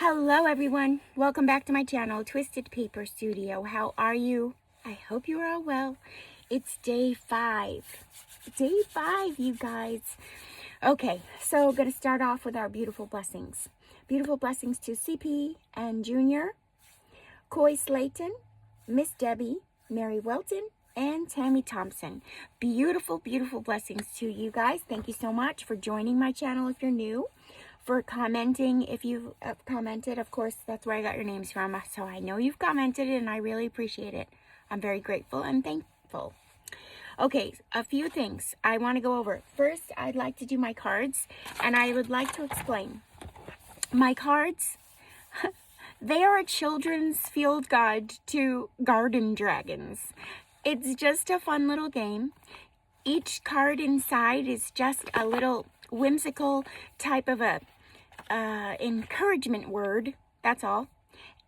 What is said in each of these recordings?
Hello everyone, welcome back to my channel, Twisted Paper Studio. How are you? I hope you are all well. It's day 5. Day 5, you guys. Okay, so I'm going to start off with our beautiful blessings. Beautiful blessings to CP and Junior, Coy Slayton, Miss Debbie, Mary Welton, and Tammy Thompson. Beautiful, beautiful blessings to you guys. Thank you so much for joining my channel if you're new. For commenting, if you've commented, of course, that's where I got your names from. So I know you've commented and I really appreciate it. I'm very grateful and thankful. Okay, a few things I want to go over. First, I'd like to do my cards, and I would like to explain. My cards, they are a children's field guide to garden dragons. It's just a fun little game. Each card inside is just a little whimsical type of a encouragement word, that's all.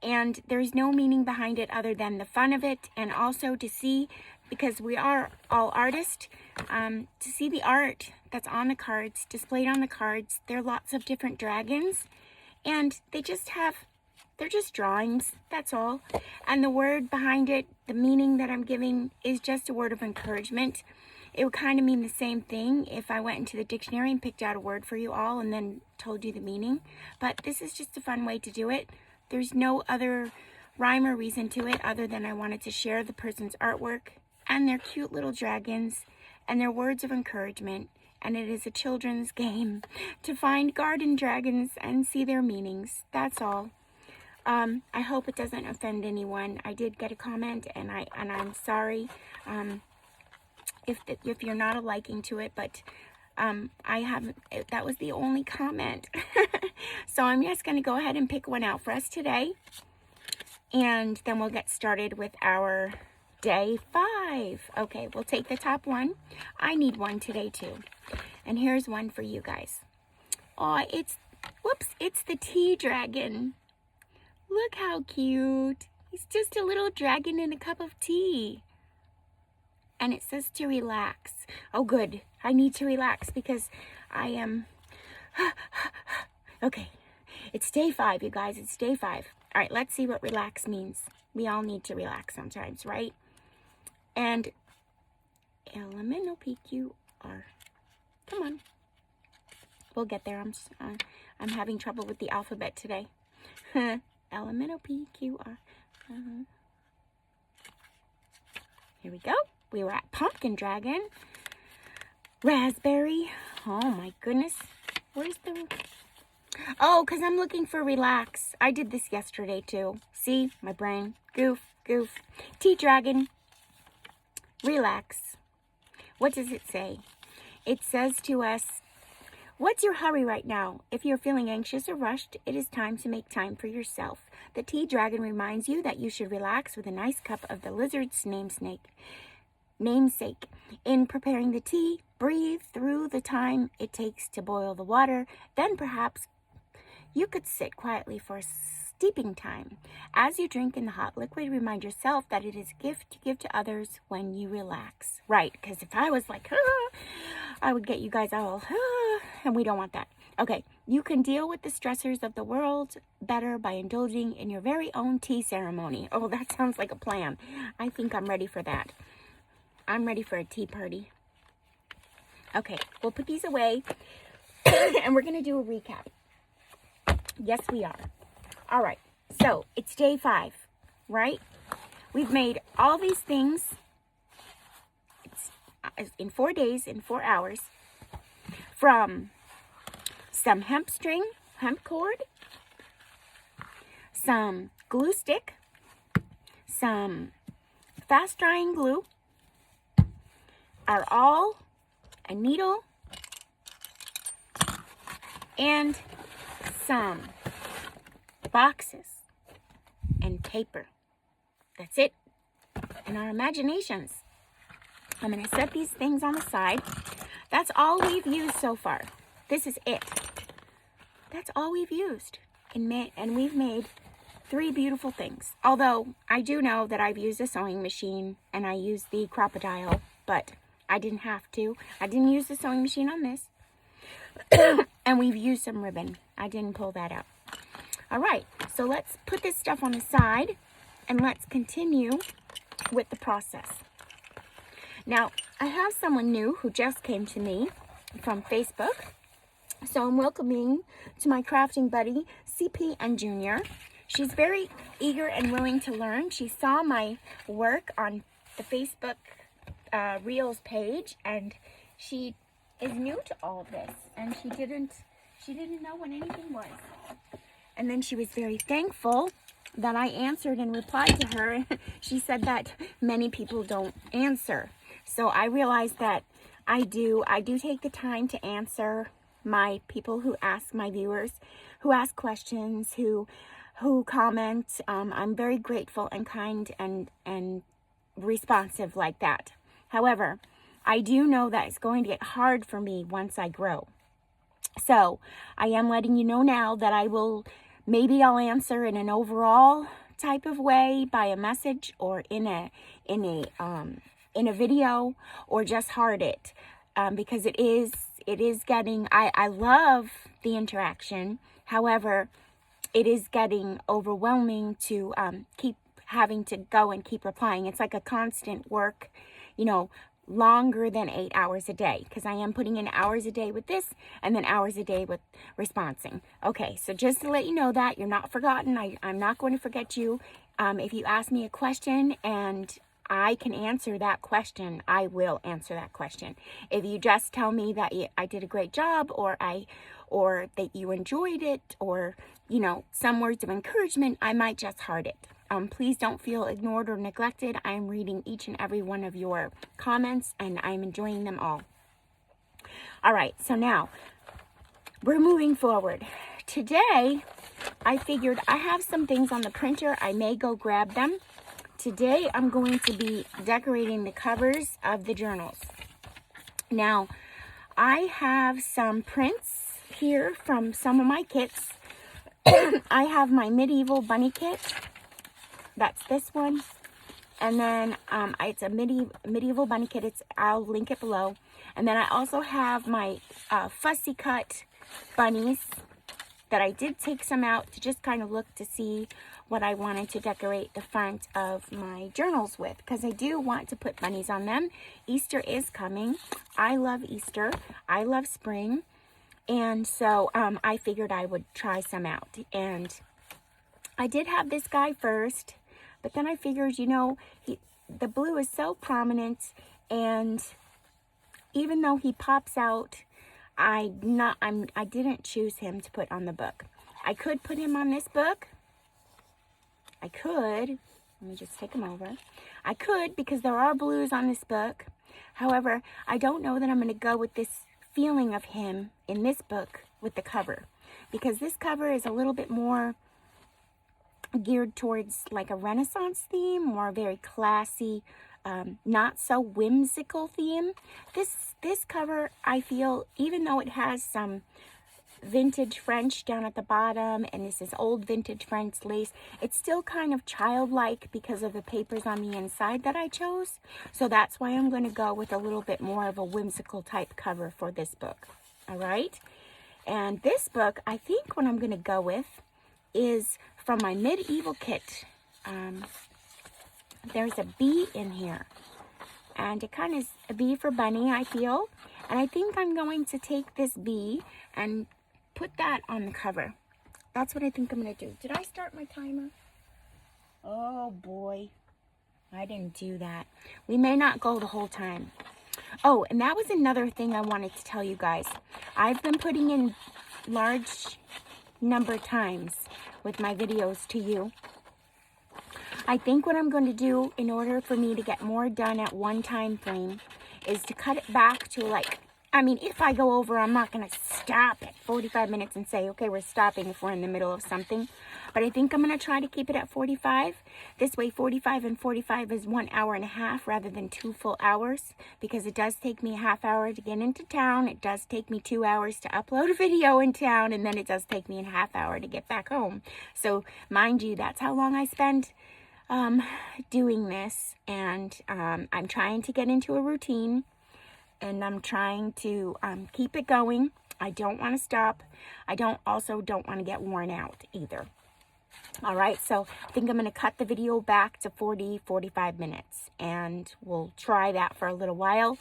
And there's no meaning behind it other than the fun of it, and also to see, because we are all artists, to see the art that's on the cards, displayed on the cards. There are lots of different dragons, and they're just drawings, that's all. And the word behind it, the meaning that I'm giving, is just a word of encouragement. It would kind of mean the same thing if I went into the dictionary and picked out a word for you all and then told you the meaning. But this is just a fun way to do it. There's no other rhyme or reason to it other than I wanted to share the person's artwork and their cute little dragons and their words of encouragement. And it is a children's game to find garden dragons and see their meanings. That's all. I hope it doesn't offend anyone. I did get a comment, and I'm sorry. If you're not a liking to it, but that was the only comment. So I'm just going to go ahead and pick one out for us today, and then we'll get started with our day 5. Okay, we'll take the top one. I need one today too, and here's one for you guys. Oh, it's the tea dragon. Look how cute. He's just a little dragon in a cup of tea. And it says to relax. Oh, good. I need to relax because I am... Okay. It's day 5, you guys. It's day 5. All right, let's see what relax means. We all need to relax sometimes, right? And elemental PQR. Come on. We'll get there. I'm having trouble with the alphabet today. Elemental PQR. Here we go. We were at pumpkin dragon. Raspberry. Oh my goodness. Where's the... Oh, because I'm looking for relax. I did this yesterday too. See? My brain. Goof. Tea dragon. Relax. What does it say? It says to us, what's your hurry right now? If you're feeling anxious or rushed, it is time to make time for yourself. The tea dragon reminds you that you should relax with a nice cup of the lizard's namesake. In preparing the tea, breathe through the time it takes to boil the water. Then perhaps you could sit quietly for a steeping time. As you drink in the hot liquid, remind yourself that it is a gift to give to others when you relax. Right, because if I was like, I would get you guys all, and we don't want that. Okay, you can deal with the stressors of the world better by indulging in your very own tea ceremony. Oh, that sounds like a plan. I think I'm ready for that. I'm ready for a tea party. Okay, we'll put these away, and we're going to do a recap. Yes, we are. All right, so it's day 5, right? We've made all these things in 4 days, in 4 hours, from some hemp string, hemp cord, some glue stick, some fast drying glue, our awl, a needle, and some boxes and paper. That's it. And our imaginations. I'm going to set these things on the side. That's all we've used so far. This is it. That's all we've used. And we've made 3 beautiful things. Although I do know that I've used a sewing machine and I used the crocodile, but I didn't have to. I didn't use the sewing machine on this. And we've used some ribbon. I didn't pull that out. All right, so let's put this stuff on the side and let's continue with the process. Now, I have someone new who just came to me from Facebook. So I'm welcoming to my crafting buddy, CP and Junior. She's very eager and willing to learn. She saw my work on the Facebook Reels page, and she is new to all of this, and she didn't know what anything was. And then she was very thankful that I answered and replied to her. She said that many people don't answer. So I realized that I do take the time to answer my people who ask, my viewers who ask questions, who comment. I'm very grateful and kind and responsive like that. However, I do know that it's going to get hard for me once I grow. So I am letting you know now that maybe I'll answer in an overall type of way by a message or in a video, or just heart it, because it is getting, I love the interaction. However, it is getting overwhelming to keep having to go and keep replying. It's like a constant work, longer than 8 hours a day, because I am putting in hours a day with this and then hours a day with responding. Okay, so just to let you know that you're not forgotten. I'm not going to forget you. If you ask me a question and I can answer that question, I will answer that question. If you just tell me that I did a great job, or that you enjoyed it, or some words of encouragement, I might just heart it. Please don't feel ignored or neglected. I'm reading each and every one of your comments, and I'm enjoying them all. All right, so now we're moving forward. Today, I figured I have some things on the printer. I may go grab them. Today, I'm going to be decorating the covers of the journals. Now, I have some prints here from some of my kits. I have my medieval bunny kit. That's this one. And then it's a medieval bunny kit. I'll link it below. And then I also have my fussy cut bunnies that I did take some out to just kind of look to see what I wanted to decorate the front of my journals with, because I do want to put bunnies on them. Easter is coming. I love Easter. I love spring. And so I figured I would try some out. And I did have this guy first, but then I figured, the blue is so prominent, and even though he pops out, I didn't choose him to put on the book. I could put him on this book. I could. Let me just take him over. I could, because there are blues on this book. However, I don't know that I'm going to go with this feeling of him in this book with the cover, because this cover is a little bit more geared towards like a Renaissance theme, or a very classy, not so whimsical theme. This cover, I feel, even though it has some vintage French down at the bottom, and this is old vintage French lace, it's still kind of childlike because of the papers on the inside that I chose. So that's why I'm going to go with a little bit more of a whimsical type cover for this book. All right. And this book, I think what I'm going to go with is from my medieval kit. There's a bee in here, and it kind of is a bee for bunny, I feel. And I think I'm going to take this bee and put that on the cover. That's what I think I'm going to do. Did I start my timer? Oh boy, I didn't do that. We may not go the whole time. Oh, and that was another thing I wanted to tell you guys. I've been putting in large number times with my videos to you. I think what I'm going to do in order for me to get more done at one time frame is to cut it back to if I go over, I'm not going to stop at 45 minutes and say, okay, we're stopping if we're in the middle of something. But I think I'm going to try to keep it at 45. This way, 45 and 45 is 1 hour and a half rather than 2 full hours, because it does take me a half hour to get into town. It does take me 2 hours to upload a video in town, and then it does take me a half hour to get back home. So mind you, that's how long I spend doing this. And I'm trying to get into a routine, and I'm trying to keep it going. I don't want to stop. I don't want to get worn out either. All right, so I think I'm going to cut the video back to 45 minutes, and we'll try that for a little while,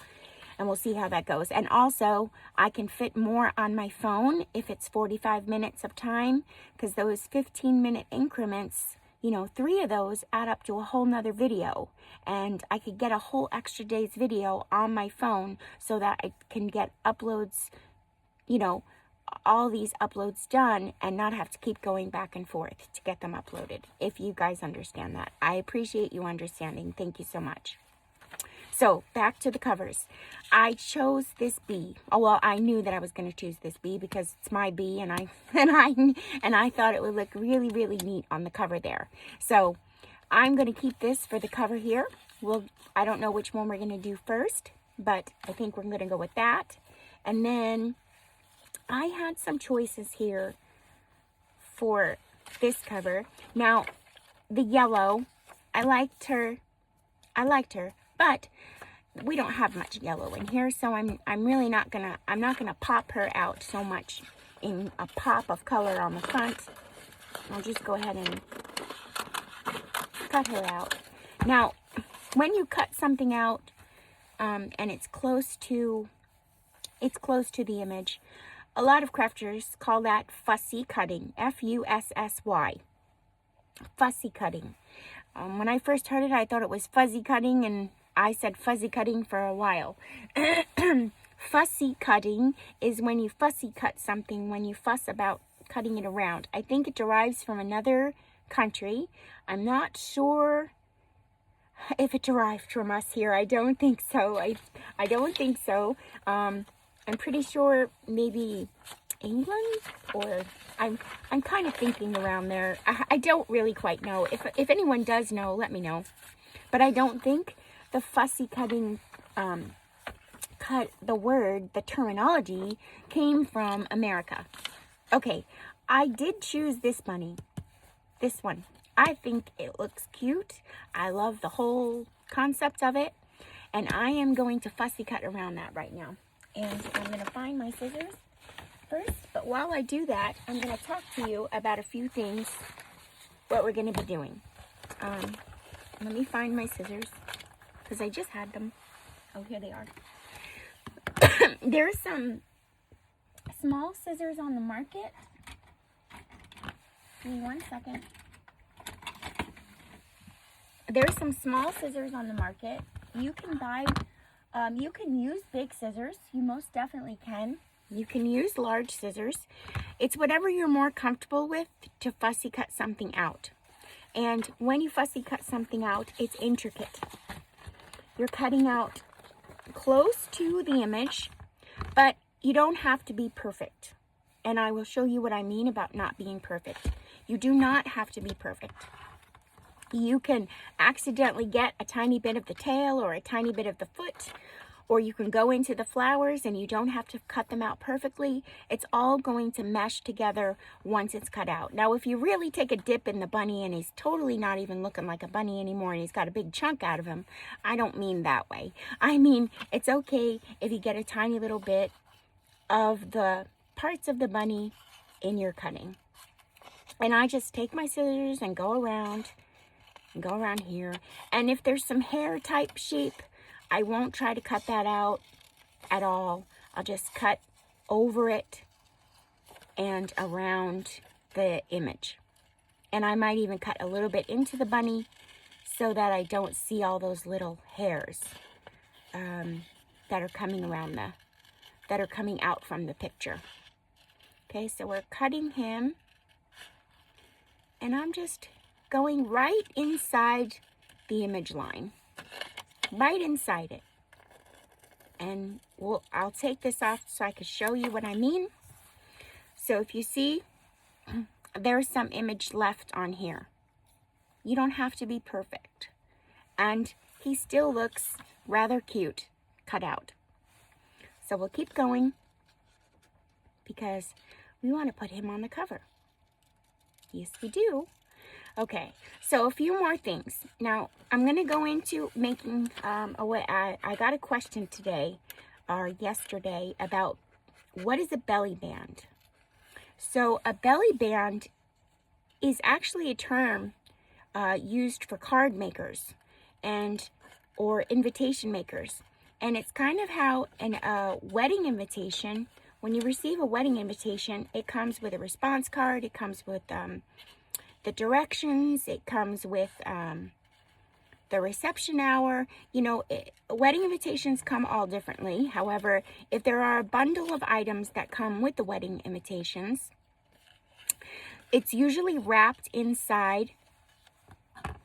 and we'll see how that goes. And also, I can fit more on my phone if it's 45 minutes of time, because those 15-minute increments, you know, 3 of those add up to a whole nother video, and I could get a whole extra day's video on my phone so that I can get uploads, you know, all these uploads done and not have to keep going back and forth to get them uploaded, if you guys understand that. I appreciate you understanding. Thank you so much. So back to the covers. I chose this bee. Oh, well, I knew that I was going to choose this bee because it's my bee, and I thought it would look really, really neat on the cover there. So I'm going to keep this for the cover here. I don't know which one we're going to do first, but I think we're going to go with that. And then I had some choices here for this cover. Now, the yellow, I liked her, but we don't have much yellow in here, so I'm really not gonna pop her out so much in a pop of color on the front. I'll just go ahead and cut her out. Now, when you cut something out, and it's close to the image, a lot of crafters call that fussy cutting, F-U-S-S-Y, fussy cutting. When I first heard it, I thought it was fuzzy cutting, and I said fuzzy cutting for a while. Fussy cutting is when you fussy cut something, when you fuss about cutting it around. I think it derives from another country. I'm not sure if it derived from us here. I don't think so. I don't think so. I'm pretty sure maybe England, or I'm kind of thinking around there. I don't really quite know. If anyone does know, let me know. But I don't think the fussy cutting, the terminology came from America. Okay, I did choose this bunny. This one. I think it looks cute. I love the whole concept of it. And I am going to fussy cut around that right now. And I'm going to find my scissors first. But while I do that, I'm going to talk to you about a few things, what we're going to be doing. Let me find my scissors, because I just had them. Oh, here they are. There's some small scissors on the market. Give me 1 second. There's some small scissors on the market. You can buy... you can use big scissors. You most definitely can. You can use large scissors. It's whatever you're more comfortable with to fussy cut something out. And when you fussy cut something out, it's intricate. You're cutting out close to the image, but you don't have to be perfect. And I will show you what I mean about not being perfect. You do not have to be perfect. You can accidentally get a tiny bit of the tail or a tiny bit of the foot, or you can go into the flowers and you don't have to cut them out perfectly. It's all going to mesh together once it's cut out. Now, if you really take a dip in the bunny and he's totally not even looking like a bunny anymore and he's got a big chunk out of him, I don't mean that way. I mean, it's okay if you get a tiny little bit of the parts of the bunny in your cutting. And I just take my scissors and go around here. And if there's some hair type shape, I won't try to cut that out at all. I'll just cut over it and around the image. And I might even cut a little bit into the bunny so that I don't see all those little hairs that are coming around that are coming out from the picture. Okay, so we're cutting him, and I'm just going right inside the image line, right inside it. And I'll take this off so I can show you what I mean. So if you see, there's some image left on here. You don't have to be perfect. And he still looks rather cute cut out. So we'll keep going because we want to put him on the cover. Yes, we do. Okay, so a few more things. Now, I'm going to go into making I got a question today or yesterday about what is a belly band. So a belly band is actually a term used for card makers or invitation makers. And it's kind of how a wedding invitation, when you receive a wedding invitation, it comes with a response card, it comes with the directions, it comes with the reception hour. You know, wedding invitations come all differently. However, if there are a bundle of items that come with the wedding invitations, it's usually wrapped inside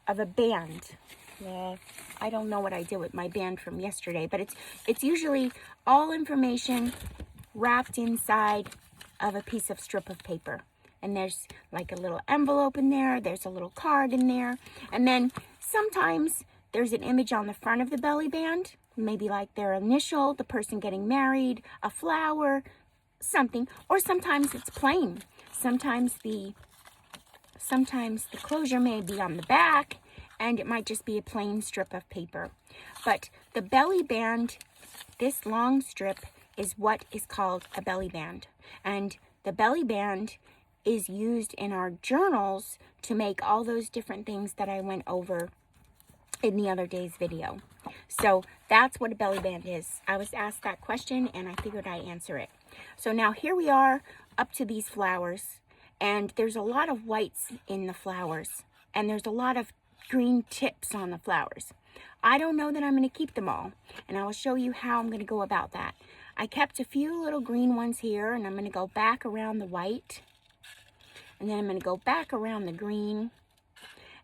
of a band. Well, I don't know what I did with my band from yesterday, but it's usually all information wrapped inside of a piece of strip of paper. And there's like a little envelope in there, there's a little card in there, and then sometimes there's an image on the front of the belly band, maybe like their initial, the person getting married, a flower, something, or sometimes it's plain. Sometimes the closure may be on the back, and it might just be a plain strip of paper. But the belly band, this long strip, is what is called a belly band. And the belly band is used in our journals to make all those different things that I went over in the other day's video. So that's what a belly band is. I was asked that question and I figured I'd answer it. So now here we are up to these flowers, and there's a lot of whites in the flowers, and there's a lot of green tips on the flowers. I don't know that I'm going to keep them all, and I will show you how I'm going to go about that. I kept a few little green ones here, and I'm going to go back around the white, and then I'm going to go back around the green,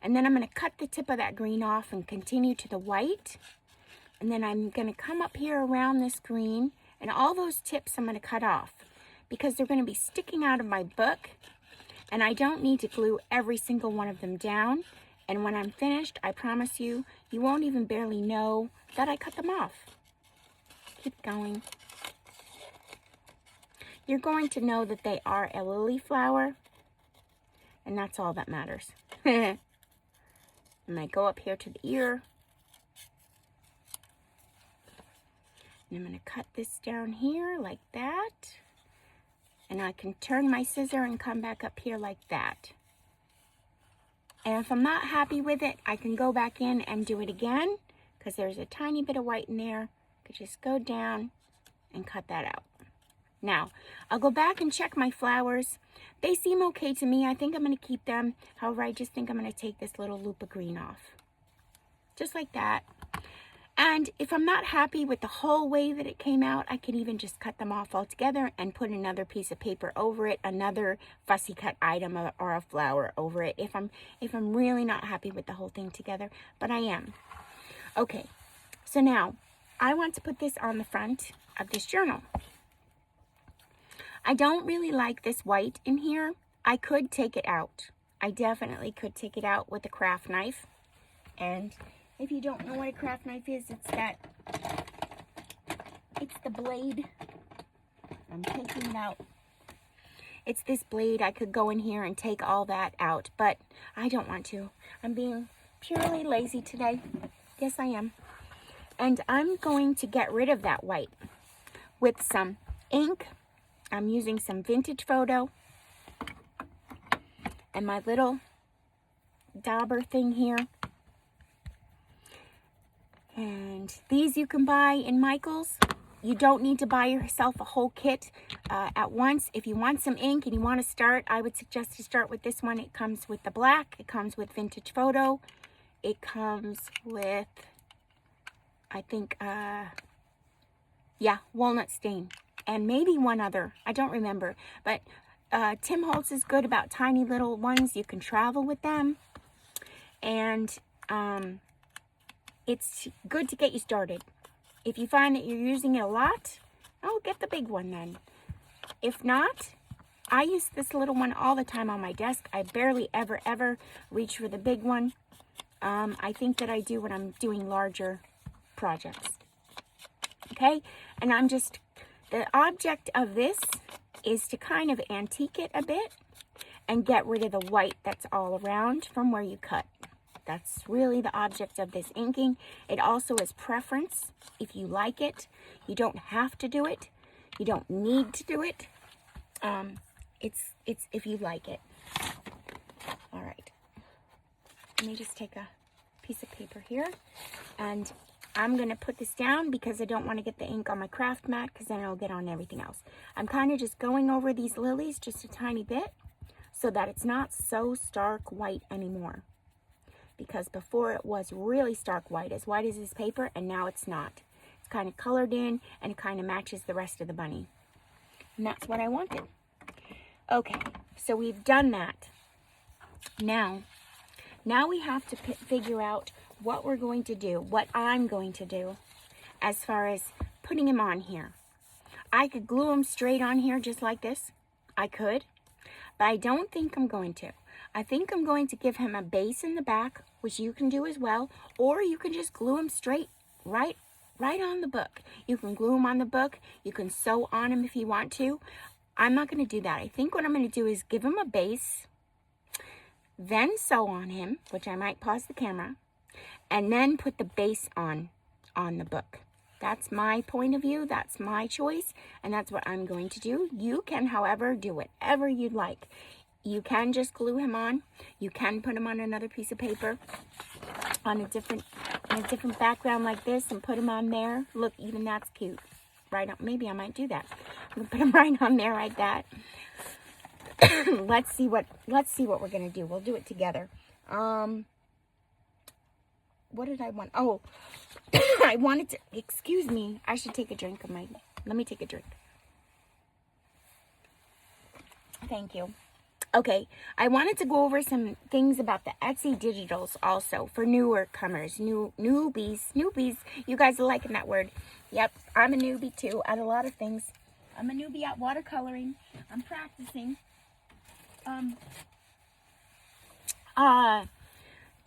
and then I'm going to cut the tip of that green off and continue to the white, and then I'm going to come up here around this green, and all those tips I'm going to cut off because they're going to be sticking out of my book, and I don't need to glue every single one of them down. And when I'm finished, I promise you, you won't even barely know that I cut them off. Keep going. You're going to know that they are a lily flower, and that's all that matters. And I go up here to the ear, and I'm going to cut this down here like that, and I can turn my scissor and come back up here like that. And if I'm not happy with it, I can go back in and do it again, because there's a tiny bit of white in there. I could just go down and cut that out. Now, I'll go back and check my flowers. They seem okay to me. I think I'm going to keep them. However, I just think I'm going to take this little loop of green off. Just like that. And if I'm not happy with the whole way that it came out, I could even just cut them off altogether and put another piece of paper over it, another fussy cut item or a flower over it if I'm really not happy with the whole thing together, but I am. Okay, so now I want to put this on the front of this journal. I don't really like this white in here. I could take it out. I definitely could take it out with a craft knife. And if you don't know what a craft knife is, it's the blade. I'm taking it out. It's this blade. I could go in here and take all that out, but I don't want to. I'm being purely lazy today. Yes, I am. And I'm going to get rid of that white with some ink. I'm using some vintage photo and my little dauber thing here. And these you can buy in Michael's. You don't need to buy yourself a whole kit at once. If you want some ink and you want to start, I would suggest to start with this one. It comes with the black. It comes with vintage photo. It comes with, I think, walnut stain. And maybe one other. I don't remember. But Tim Holtz is good about tiny little ones. You can travel with them. And it's good to get you started. If you find that you're using it a lot, oh, get the big one then. If not, I use this little one all the time on my desk. I barely ever reach for the big one. I think that I do when I'm doing larger projects. Okay? And the object of this is to kind of antique it a bit and get rid of the white that's all around from where you cut. That's really the object of this inking. It also is preference. If you like it, you don't have to do it. You don't need to do it. It's if you like it. All right. Let me just take a piece of paper here, and I'm going to put this down because I don't want to get the ink on my craft mat because then it'll get on everything else. I'm kind of just going over these lilies just a tiny bit so that it's not so stark white anymore. Because before it was really stark white as this paper, and now it's not. It's kind of colored in, and it kind of matches the rest of the bunny. And that's what I wanted. Okay, so we've done that. Now we have to figure out what we're going to do, what I'm going to do as far as putting him on here. I could glue him straight on here just like this. I could, but I don't think I'm going to. I think I'm going to give him a base in the back, which you can do as well, or you can just glue him straight right on the book. You can glue him on the book. You can sew on him if you want to. I'm not going to do that. I think what I'm going to do is give him a base, then sew on him, which I might pause the camera, and then put the base on the book. That's my point of view. That's my choice, and that's what I'm going to do. You can, however, do whatever you'd like. You can just glue him on. You can put him on another piece of paper on a different background like this and put him on there. Look, even that's cute. Right on, maybe I might do that. I'm gonna put him right on there like that. Let's see what we're gonna do. We'll do it together. What did I want? Oh, I wanted to, excuse me. I should take a drink of my, let me take a drink. Thank you. Okay, I wanted to go over some things about the Etsy digitals also for newer comers, newbies. You guys are liking that word. Yep, I'm a newbie too at a lot of things. I'm a newbie at watercoloring. I'm practicing.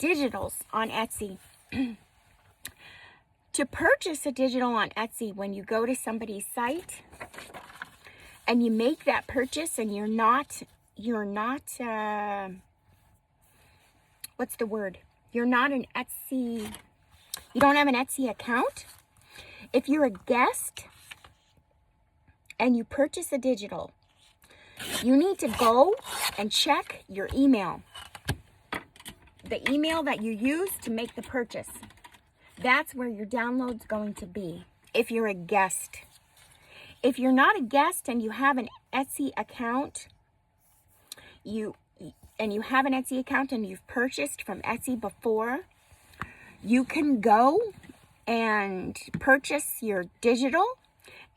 Digitals on Etsy. To purchase a digital on Etsy, when you go to somebody's site and you make that purchase and you're not what's the word? You're not an Etsy, you don't have an Etsy account. If you're a guest and you purchase a digital, you need to go and check your email. The email that you use to make the purchase. That's where your download's going to be if you're a guest. If you're not a guest and you have an Etsy account, you have an Etsy account and you've purchased from Etsy before, you can go and purchase your digital,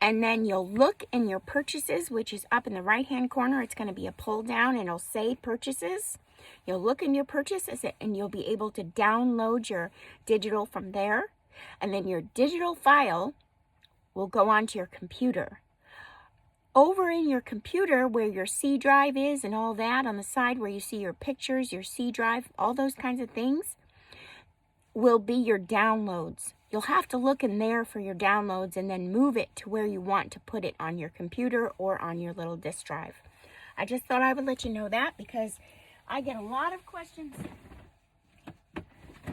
and then you'll look in your purchases, which is up in the right hand corner. It's going to be a pull down and it'll say purchases. You'll look in your purchases and you'll be able to download your digital from there, and then your digital file will go onto your computer. Over in your computer where your C drive is and all that, on the side where you see your pictures, your C drive, all those kinds of things, will be your downloads. You'll have to look in there for your downloads and then move it to where you want to put it on your computer or on your little disk drive. I just thought I would let you know that because I get a lot of questions.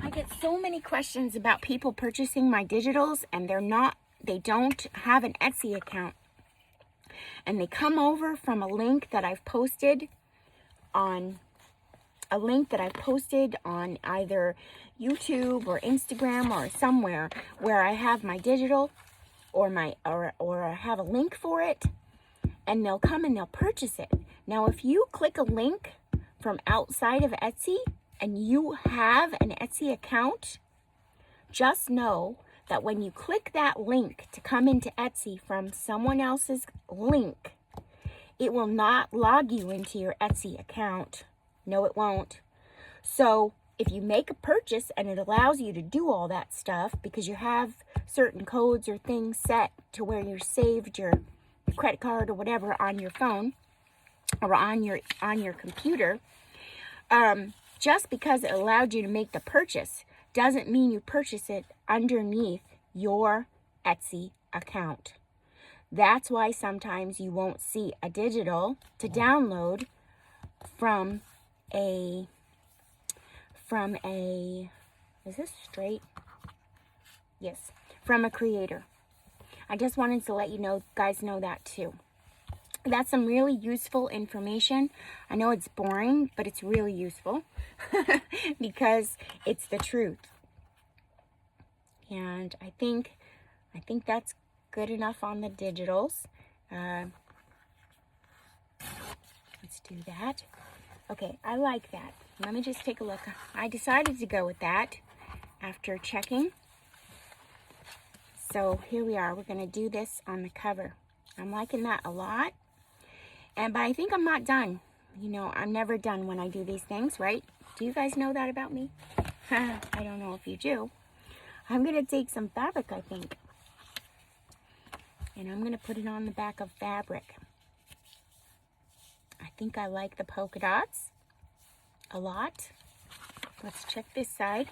I get so many questions about people purchasing my digitals and they don't have an Etsy account. And they come over from a link that I've posted on either YouTube or Instagram or somewhere where I have my digital or I have a link for it, and they'll come and they'll purchase it. Now, if you click a link from outside of Etsy and you have an Etsy account, just know that when you click that link to come into Etsy from someone else's link, it will not log you into your Etsy account. No, it won't. So if you make a purchase and it allows you to do all that stuff because you have certain codes or things set to where you're saved your credit card or whatever on your phone or on your computer, just because it allowed you to make the purchase doesn't mean you purchase it underneath your Etsy account. That's why sometimes you won't see a digital to download from a, is this straight? Yes, from a creator. I just wanted to let you guys know that too. That's some really useful information. I know it's boring, but it's really useful because it's the truth. And I think that's good enough on the digitals. Let's do that. Okay, I like that. Let me just take a look. I decided to go with that after checking. So here we are. We're going to do this on the cover. I'm liking that a lot. But I think I'm not done. You know, I'm never done when I do these things, right? Do you guys know that about me? I don't know if you do. I'm going to take some fabric, I think. And I'm going to put it on the back of fabric. I think I like the polka dots a lot. Let's check this side.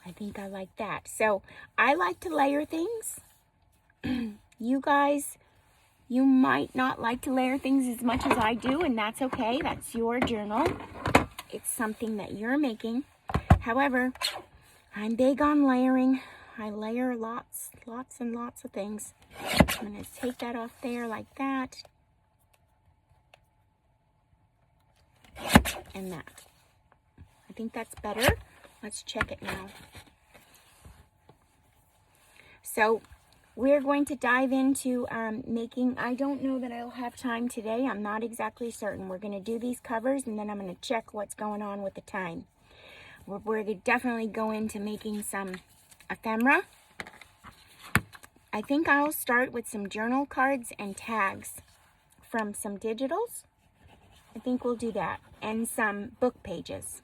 I think I like that. So I like to layer things. You guys, you might not like to layer things as much as I do, and that's okay. That's your journal. It's something that you're making. However, I'm big on layering. I layer lots and lots of things. I'm going to take that off there like that. And that. I think that's better. Let's check it now. So we're going to dive into making, I don't know that I'll have time today. I'm not exactly certain. We're going to do these covers and then I'm going to check what's going on with the time. We're going to definitely go into making some ephemera. I think I'll start with some journal cards and tags from some digitals. I think we'll do that. And some book pages.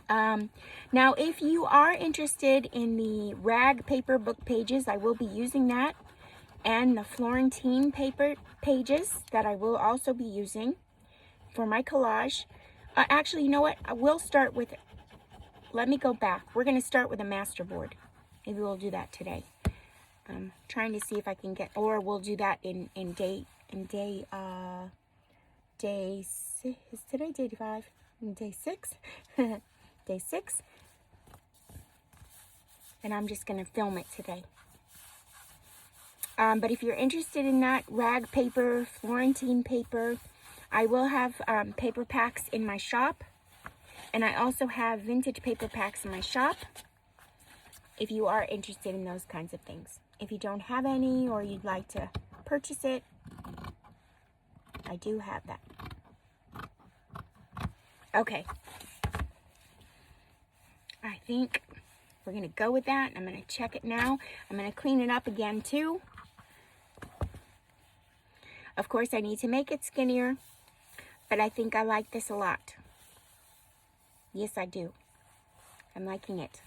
Now, if you are interested in the rag paper book pages, I will be using that. And the Florentine paper pages that I will also be using for my collage. Actually, you know what? I will start with, let me go back. We're going to start with a master board. Maybe we'll do that today. I'm trying to see if I can get, or we'll do that in day 6. Is today day 5? Day 6? Day 6. And I'm just going to film it today. But if you're interested in that rag paper, Florentine paper, I will have paper packs in my shop. And I also have vintage paper packs in my shop. If you are interested in those kinds of things. If you don't have any or you'd like to purchase it, I do have that. Okay. I think we're going to go with that. I'm going to check it now. I'm going to clean it up again too. Of course, I need to make it skinnier, but I think I like this a lot. Yes, I do. I'm liking it.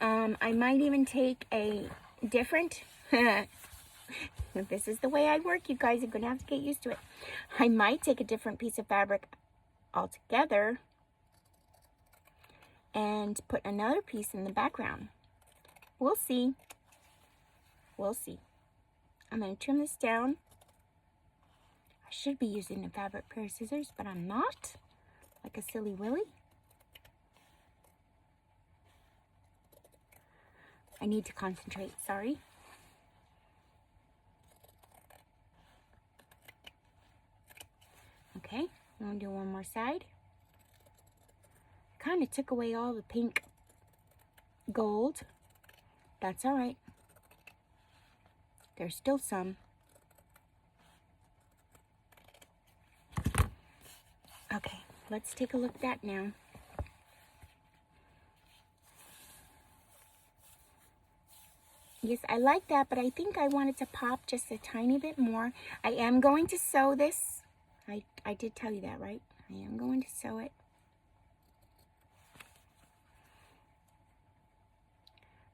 I might even take a different, this is the way I work, you guys are going to have to get used to it. I might take a different piece of fabric altogether and put another piece in the background. We'll see. We'll see. I'm going to trim this down. I should be using a fabric pair of scissors, but I'm not. Like a silly willy. I need to concentrate, sorry. Okay, I'm going to do one more side. Kind of took away all the pink gold. That's all right. There's still some. Okay, let's take a look at that now. Yes, I like that, but I think I want it to pop just a tiny bit more. I am going to sew this. I did tell you that, right? I am going to sew it.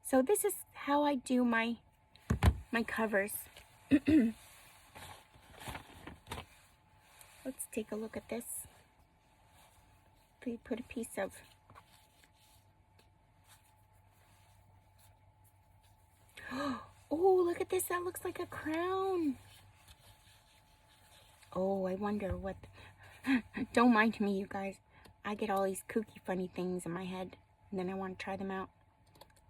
So this is how I do my covers. Let's take a look at this. We put a piece of oh, look at this. That looks like a crown. Oh, I wonder what... Don't mind me, you guys. I get all these kooky, funny things in my head, and then I want to try them out.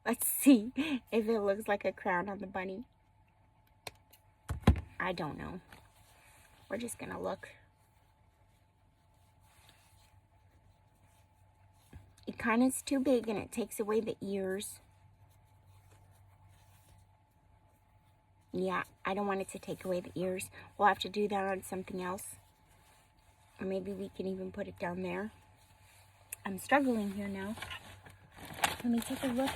Let's see if it looks like a crown on the bunny. I don't know. We're just gonna look. It kind of is too big and it takes away the ears. Yeah, I don't want it to take away the ears. We'll have to do that on something else. Or maybe we can even put it down there. I'm struggling here now. Let me take a look.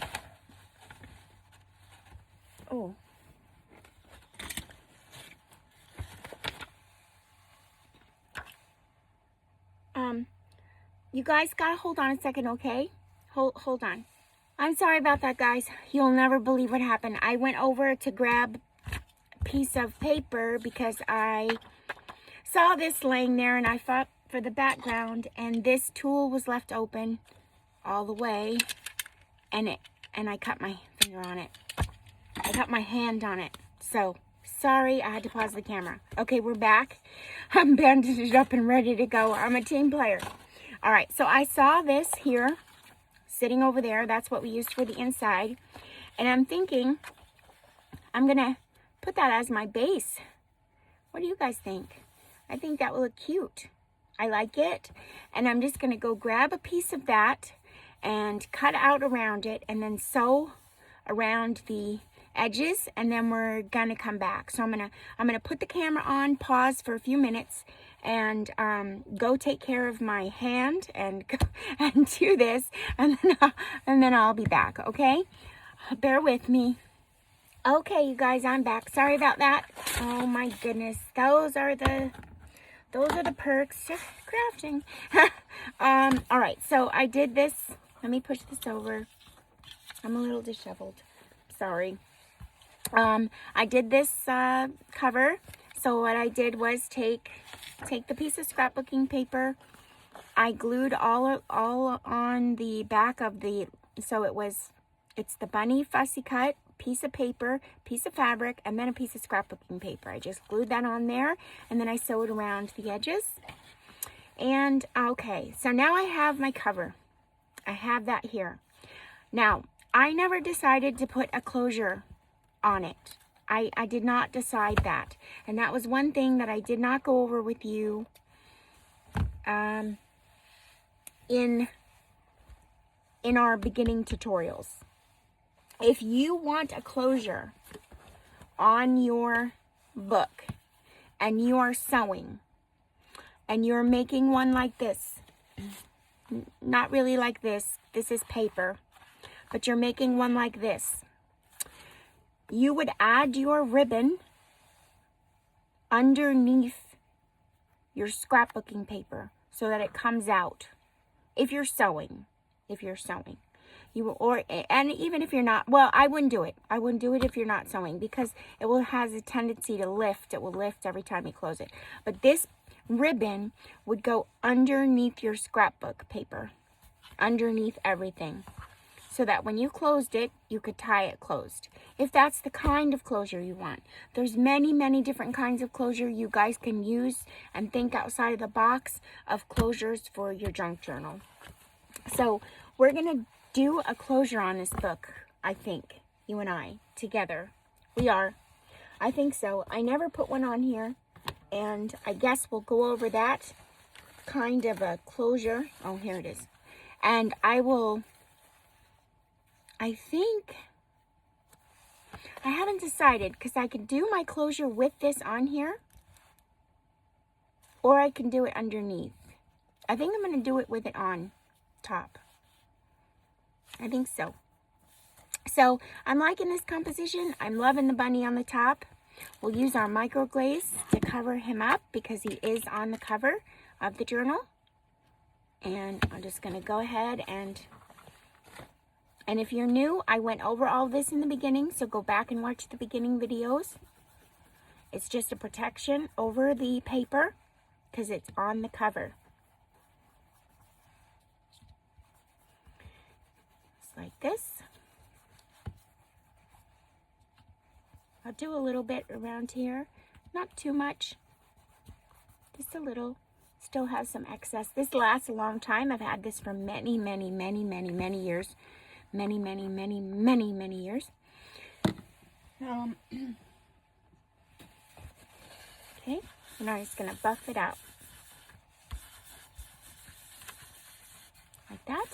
Oh. You guys gotta hold on a second, okay? Hold on. I'm sorry about that, guys. You'll never believe what happened. I went over to grab a piece of paper because I saw this laying there and I thought for the background, and this tool was left open all the way, and I cut my finger on it. I cut my hand on it. So, sorry, I had to pause the camera. Okay, we're back. I'm bandaged up and ready to go. I'm a team player. All right, so I saw this here, sitting over there. That's what we used for the inside. And I'm thinking, I'm going to put that as my base. What do you guys think? I think that will look cute. I like it. And I'm just going to go grab a piece of that and cut out around it and then sew around the edges, and then we're going to come back. So I'm going to put the camera on, pause for a few minutes, and go take care of my hand and do this, and then I'll be back, okay? Bear with me. Okay, you guys, I'm back. Sorry about that. Oh my goodness. Those are the perks of crafting. All right, so I did this. Let me push this over. I'm a little disheveled. Sorry. I did this cover. So what I did was take the piece of scrapbooking paper. I glued all on the back of the, so it's the bunny fussy cut, piece of paper, piece of fabric, and then a piece of scrapbooking paper. I just glued that on there, and then I sewed around the edges. And okay, so now I have my cover. I have that here. Now, I never decided to put a closure on it. I did not decide that. And that was one thing that I did not go over with you in our beginning tutorials. If you want a closure on your book and you are sewing and you're making one like this, not really like this, this is paper, but you're making one like this, you would add your ribbon underneath your scrapbooking paper so that it comes out. If you're sewing, you will, or, and even if you're not, well, I wouldn't do it. I wouldn't do it if you're not sewing, because it will has a tendency to lift. It will lift every time you close it. But this ribbon would go underneath your scrapbook paper, underneath everything, so that when you closed it, you could tie it closed. If that's the kind of closure you want. There's many, many different kinds of closure you guys can use, and think outside of the box of closures for your junk journal. So we're going to do a closure on this book, I think, you and I, together. We are. I think so. I never put one on here, and I guess we'll go over that kind of a closure. Oh, here it is. And I think, I haven't decided, because I can do my closure with this on here, or I can do it underneath. I think I'm going to do it with it on top. I think so. So I'm liking this composition. I'm loving the bunny on the top. We'll use our micro glaze to cover him up because he is on the cover of the journal. And I'm just going to go ahead and if you're new, I went over all this in the beginning, so go back and watch the beginning videos. It's just a protection over the paper because it's on the cover. Just like this. I'll do a little bit around here, not too much, just a little. Still has some excess. This lasts a long time. I've had this for many, many, many, many, many years. Many, many, many, many, many years. And I'm just going to buff it out. Like that.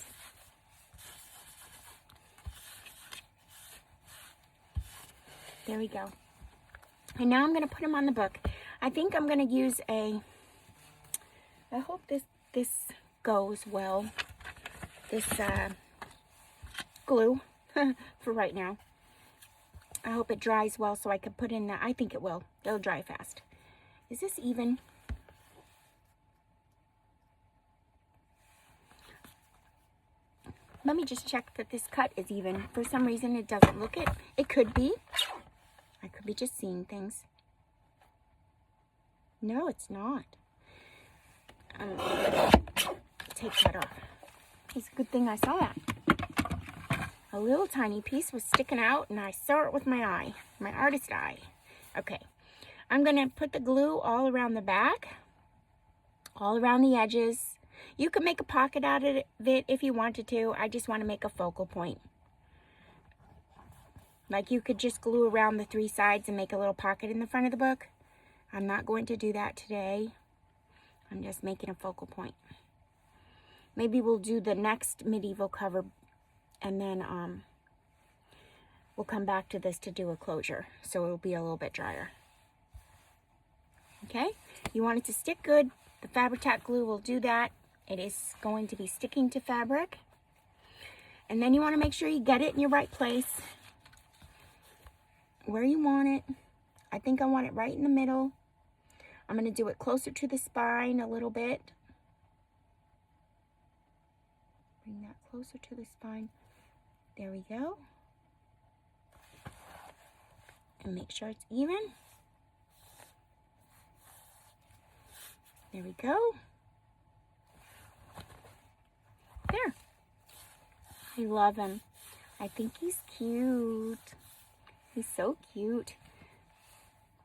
There we go. And now I'm going to put them on the book. I think I'm going to use I hope this goes well. This glue for right now. I hope it dries well so I can put in I think it will. It'll dry fast. Is this even? Let me just check that this cut is even. For some reason it doesn't look it. It could be. I could be just seeing things. No, it's not. Take that off. It's a good thing I saw that. A little tiny piece was sticking out and I saw it with my eye. My artist eye. Okay. I'm going to put the glue all around the back. All around the edges. You could make a pocket out of it if you wanted to. I just want to make a focal point. Like you could just glue around the 3 sides and make a little pocket in the front of the book. I'm not going to do that today. I'm just making a focal point. Maybe we'll do the next medieval cover and then we'll come back to this to do a closure. So it'll be a little bit drier. Okay? You want it to stick good. The Fabri-Tac glue will do that. It is going to be sticking to fabric. And then you want to make sure you get it in your right place. Where you want it. I think I want it right in the middle. I'm going to do it closer to the spine a little bit. Bring that closer to the spine. There we go. And make sure it's even. There we go. There. I love him. I think he's cute. He's so cute.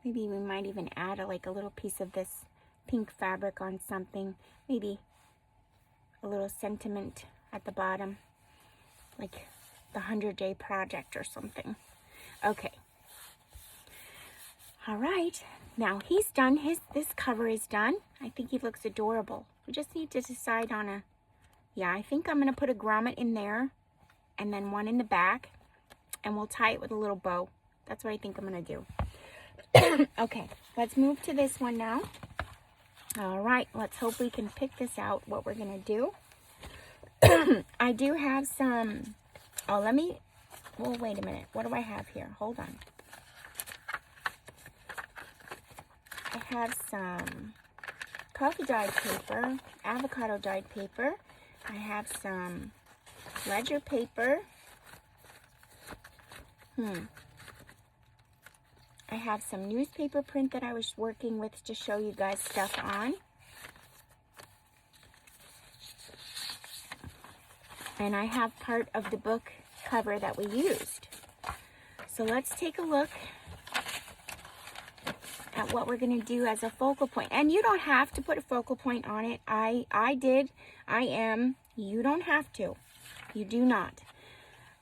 Maybe we might even add like a little piece of this pink fabric on something. Maybe a little sentiment at the bottom. Like the 100-day project or something. Okay. All right. Now he's done. This cover is done. I think he looks adorable. We just need to decide on a... Yeah, I think I'm going to put a grommet in there. And then one in the back. And we'll tie it with a little bow. That's what I think I'm going to do. Okay, let's move to this one now. All right, let's hope we can pick this out, what we're going to do. I do have some... Oh, let me... Well, wait a minute. What do I have here? Hold on. I have some coffee dyed paper, avocado dyed paper. I have some ledger paper. I have some newspaper print that I was working with to show you guys stuff on. And I have part of the book cover that we used. So let's take a look at what we're going to do as a focal point. And you don't have to put a focal point on it. I did. I am. You don't have to. You do not.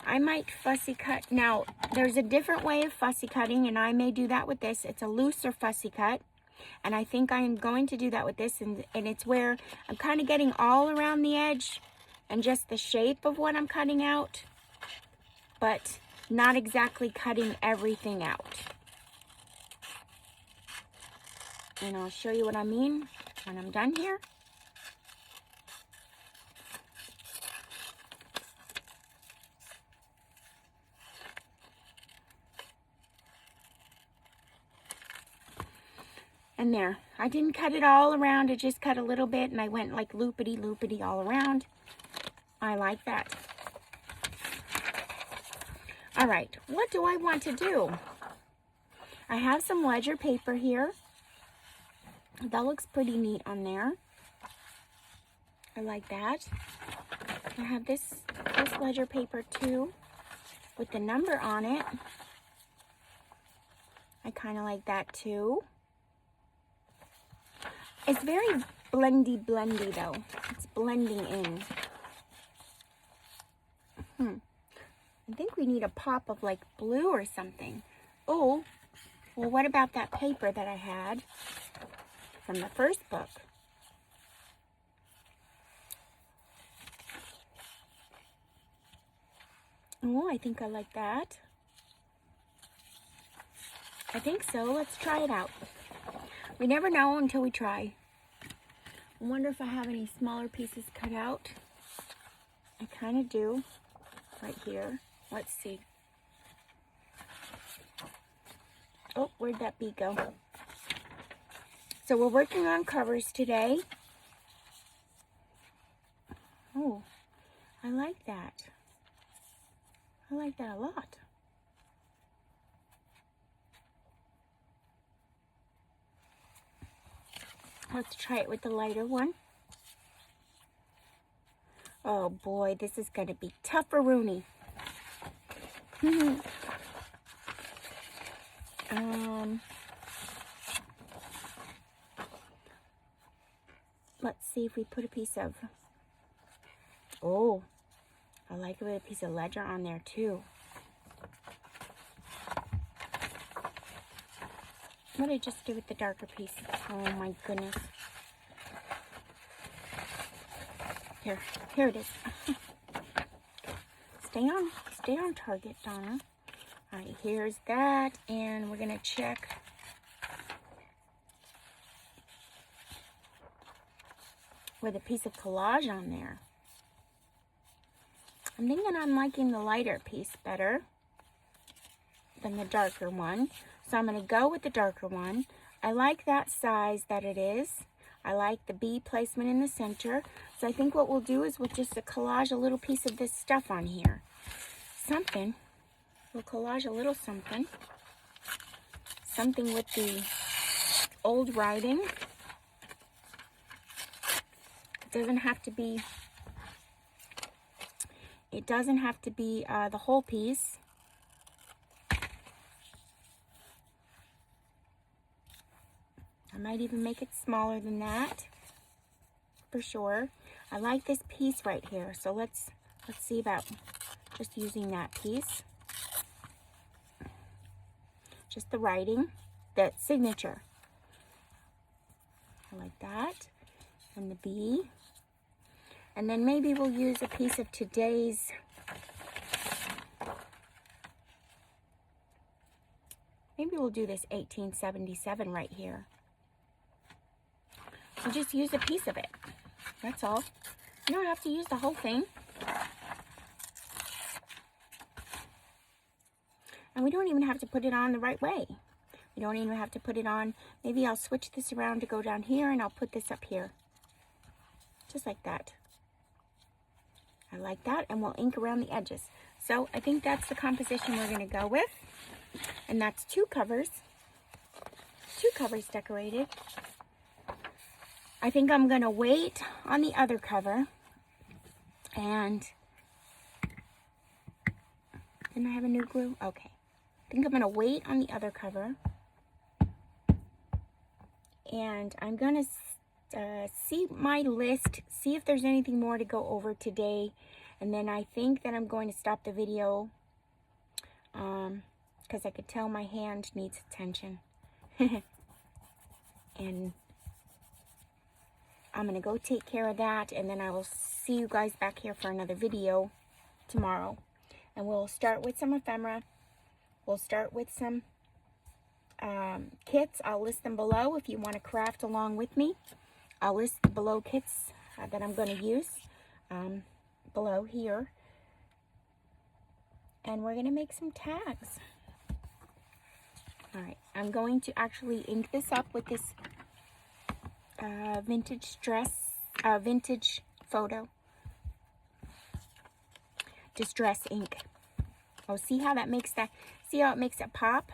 I might fussy cut. Now, there's a different way of fussy cutting, and I may do that with this. It's a looser fussy cut, and I think I'm going to do that with this, and it's where I'm kind of getting all around the edge and just the shape of what I'm cutting out, but not exactly cutting everything out. And I'll show you what I mean when I'm done here. And there, I didn't cut it all around, I just cut a little bit and I went like loopity all around. I like that. All right, what do I want to do? I have some ledger paper here. That looks pretty neat on there. I like that. I have this ledger paper too with the number on it. I kind of like that too. It's very blendy though. It's blending in. I think we need a pop of like blue or something. Oh, well, what about that paper that I had? from the first book. Oh, I think I like that. I think so. Let's try it out. We never know until we try. I wonder if I have any smaller pieces cut out. I kind of do. Right here. Let's see. Oh, where'd that bee go? So we're working on covers today. Oh, I like that. I like that a lot. Let's try it with the lighter one. Oh boy, this is going to be tough-a-rooney. Let's see if we put a piece of... Oh, I like it with a piece of ledger on there too. What did I just do with the darker piece? Oh my goodness. Here it is. Stay on target, Donna. All right, here's that, and we're gonna check. With a piece of collage on there. I'm thinking I'm liking the lighter piece better than the darker one. So I'm going to go with the darker one. I like that size that it is. I like the bee placement in the center. So I think what we'll do is we'll just collage a little piece of this stuff on here. Something. We'll collage a little something. Something with the old writing. It doesn't have to be the whole piece. I might even make it smaller than that, for sure. I like this piece right here, so let's see about just using that piece. Just the writing, the signature. I like that. And the bee. And then maybe we'll use a piece of today's maybe we'll do this 1877 right here. I'll just use a piece of it. That's all. You don't have to use the whole thing. And we don't even have to put it on the right way. We don't even have to put it on. Maybe I'll switch this around to go down here, and I'll put this up here. Just like that. I like that, and we'll ink around the edges. So I think that's the composition we're going to go with. And that's two covers. Two covers decorated. I think I'm going to wait on the other cover. And didn't I have a new glue? Okay. I think I'm going to wait on the other cover. And I'm going to see my list, see if there's anything more to go over today. And then I think that I'm going to stop the video because I could tell my hand needs attention. And I'm going to go take care of that, and then I will see you guys back here for another video tomorrow. And we'll start with some ephemera. We'll start with some kits. I'll list them below if you want to craft along with me. I'll list the below kits that I'm going to use below here. And we're going to make some tags. Alright, I'm going to actually ink this up with this vintage photo distress ink. Oh, see how that makes that, see how it makes it pop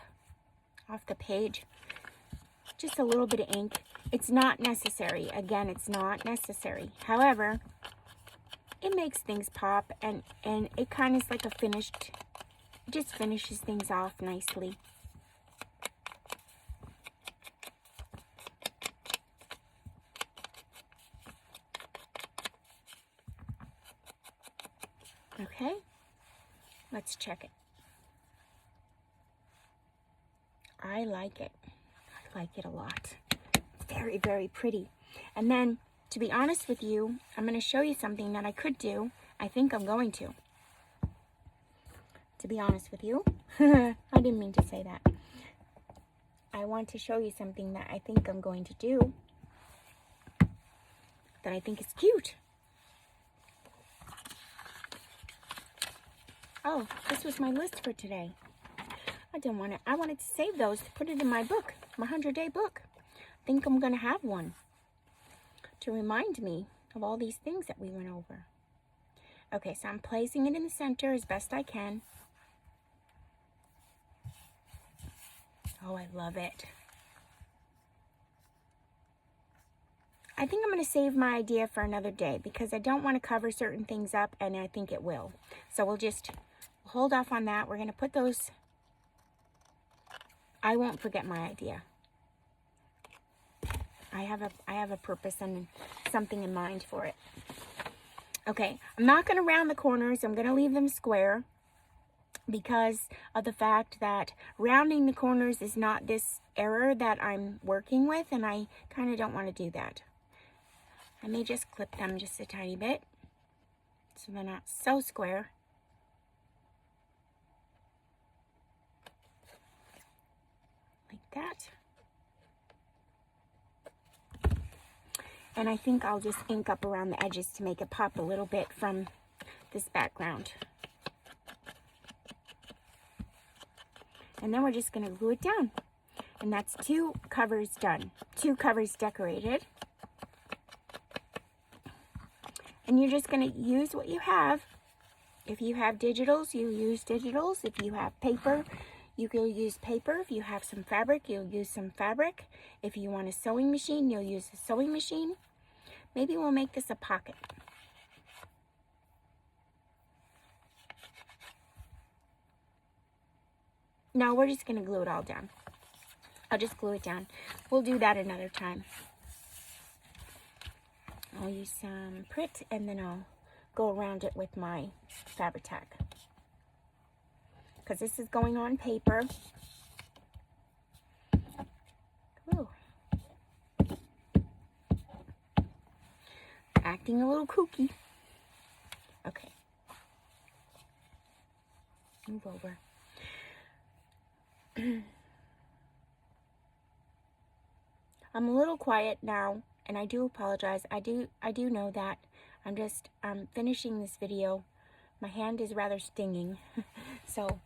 off the page? Just a little bit of ink. It's not necessary. Again, it's not necessary. However, it makes things pop, and it kind of is like a finished, it just finishes things off nicely. Okay, let's check it. I like it. I like it a lot. Very, very pretty. And then, to be honest with you, I'm going to show you something that I could do. I think I'm going to. To be honest with you. I didn't mean to say that. I want to show you something that I think I'm going to do. That I think is cute. Oh, this was my list for today. I wanted to save those to put it in my book, my 100-day book. I think I'm going to have one to remind me of all these things that we went over. Okay, so I'm placing it in the center as best I can. Oh, I love it. I think I'm going to save my idea for another day because I don't want to cover certain things up, and I think it will. So we'll just hold off on that. We're going to put those... I won't forget my idea. I have a purpose and something in mind for it. Okay, I'm not going to round the corners. I'm going to leave them square because of the fact that rounding the corners is not this error that I'm working with, and I kind of don't want to do that. I may just clip them just a tiny bit so they're not so square. Like that. And I think I'll just ink up around the edges to make it pop a little bit from this background. And then we're just going to glue it down. And that's 2 covers done. 2 covers decorated. And you're just going to use what you have. If you have digitals, you use digitals. If you have paper, you can use paper. If you have some fabric, you'll use some fabric. If you want a sewing machine, you'll use a sewing machine. Maybe we'll make this a pocket. No, we're just going to glue it all down. I'll just glue it down. We'll do that another time. I'll use some Prit, and then I'll go around it with my Fabri-Tac. Because this is going on paper. Ooh. Acting a little kooky. Okay. Move over. I'm a little quiet now, and I do apologize. I do know that. I'm finishing this video. My hand is rather stinging. So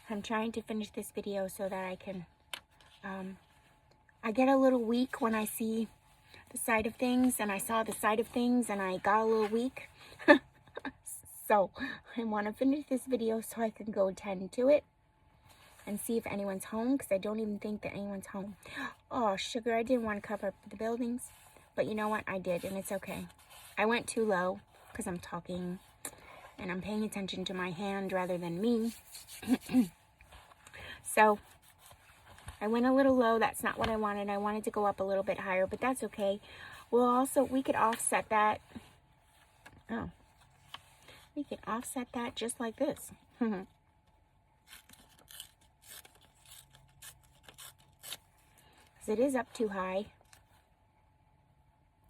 I'm trying to finish this video so that I can, I get a little weak when I see the side of things, and I saw the side of things, and I got a little weak. So I want to finish this video so I can go tend to it and see if anyone's home, because I don't even think that anyone's home. Oh, sugar, I didn't want to cover up the buildings, but you know what? I did, and it's okay. I went too low because I'm talking, and I'm paying attention to my hand rather than me. So I went a little low. That's not what I wanted. I wanted to go up a little bit higher, but that's okay. We could offset that. Oh, we could offset that just like this. It is up too high.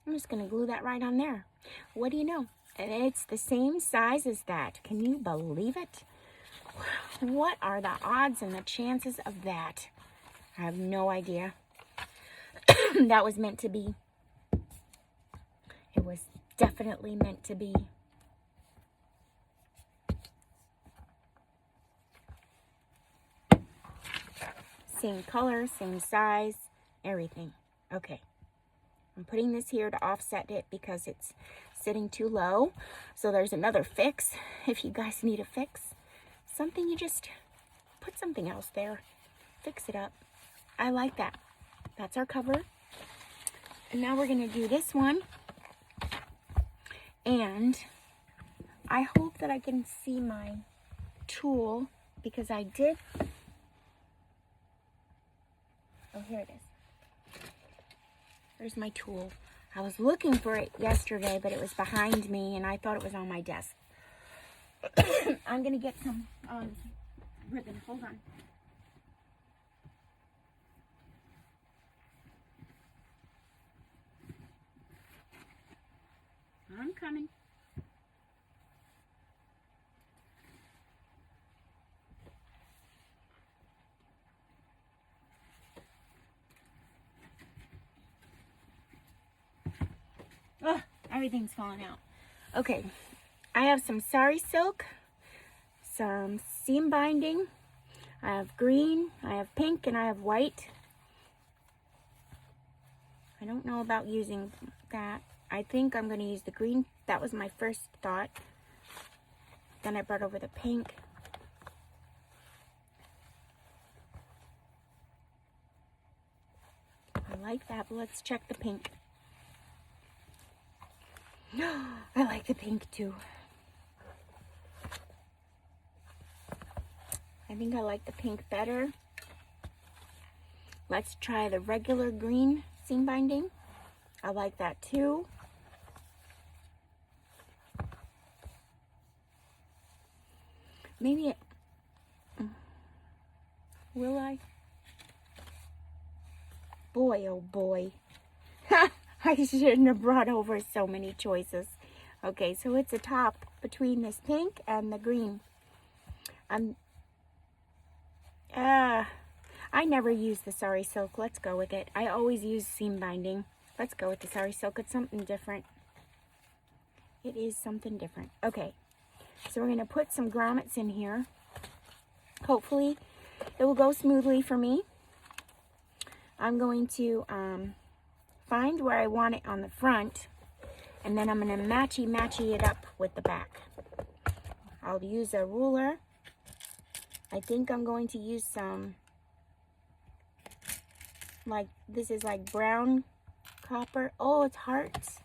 I'm just going to glue that right on there. What do you know? And it's the same size as that. Can you believe it? What are the odds and the chances of that? I have no idea. That was meant to be. It was definitely meant to be. Same color, same size. Everything. Okay. I'm putting this here to offset it because it's sitting too low. So there's another fix. If you guys need a fix, something, you just put something else there. Fix it up. I like that. That's our cover. And now we're going to do this one. And I hope that I can see my tool, because I did. Oh, here it is. There's my tool. I was looking for it yesterday, but it was behind me, and I thought it was on my desk. I'm going to get some ribbon. Hold on. I'm coming. Ugh, everything's falling out. Okay, I have some sari silk, some seam binding. I have green, I have pink, and I have white. I don't know about using that. I think I'm going to use the green. That was my first thought. Then I brought over the pink. I like that, but let's check the pink. I like the pink too. I think I like the pink better. Let's try the regular green seam binding. I like that too. Maybe it, will I? Boy, oh boy. I shouldn't have brought over so many choices. Okay, so it's a top between this pink and the green. I never use the sari silk. Let's go with it. I always use seam binding. Let's go with the sari silk. It's something different. It is something different. Okay, so we're going to put some grommets in here. Hopefully, it will go smoothly for me. I'm going to find where I want it on the front, and then I'm going to matchy it up with the back. I'll use a ruler. I think I'm going to use some, like, this is like brown copper. Oh, it's hearts.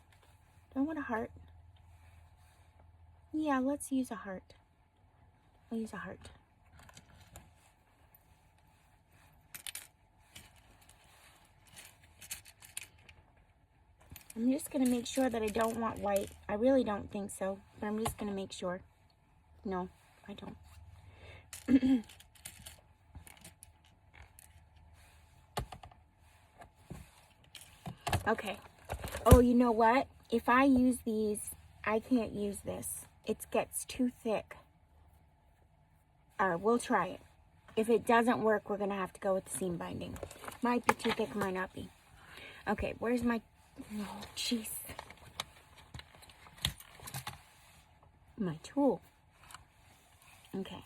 Do I want a heart? Yeah, let's use a heart. I'll use a heart. I'm just going to make sure that I don't want white. I really don't think so, but I'm just going to make sure. No, I don't. Okay. Oh, you know what? If I use these, I can't use this. It gets too thick. We'll try it. If it doesn't work, we're going to have to go with the seam binding. Might be too thick, might not be. Okay, where's my... Oh, jeez. My tool. Okay.